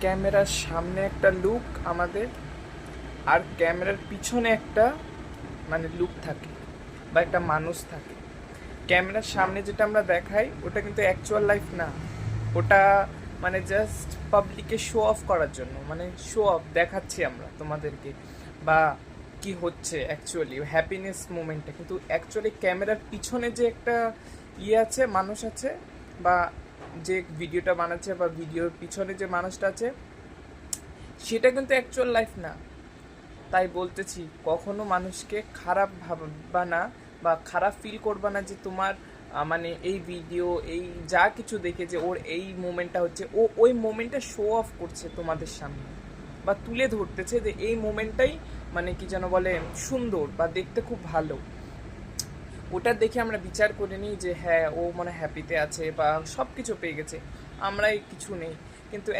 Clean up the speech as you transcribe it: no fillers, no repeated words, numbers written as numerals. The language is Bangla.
ক্যামেরার সামনে একটা লুক আমাদের, আর ক্যামেরার পিছনে একটা মানে লুক থাকে বা একটা মানুষ থাকে। ক্যামেরার সামনে যেটা আমরা দেখাই ওটা কিন্তু অ্যাকচুয়াল লাইফ না, ওটা মানে জাস্ট পাবলিকে শো অফ করার জন্য, মানে শো অফ দেখাচ্ছি আমরা তোমাদেরকে বা কি হচ্ছে অ্যাকচুয়ালি হ্যাপিনেস মোমেন্টটা, কিন্তু অ্যাকচুয়ালি ক্যামেরার পিছনে যে একটা আছে, মানুষ আছে, বা যে ভিডিওটা বানাচ্ছে বা ভিডিওর পিছনে যে মানুষটা আছে সেটা কিন্তু অ্যাকচুয়াল লাইফ না। তাই বলতেছি কখনো মানুষকে খারাপ ভাববা না বা খারাপ ফিল করবা না যে তোমার মানে এই ভিডিও এই যা কিছু দেখে যে ওর এই মোমেন্টটা হচ্ছে, ও ওই মোমেন্টটা শো অফ করছে তোমাদের সামনে বা তুলে ধরতেছে যে এই মোমেন্টটাই মানে কি যেন বলে সুন্দর বা দেখতে খুব ভালো। ওটা দেখে আমরা বিচার করে নিই যে হ্যাঁ ও মানে হ্যাপিতে আছে বা সব কিছু পেয়ে গেছে, আমরাই কিছু নেই। কিন্তু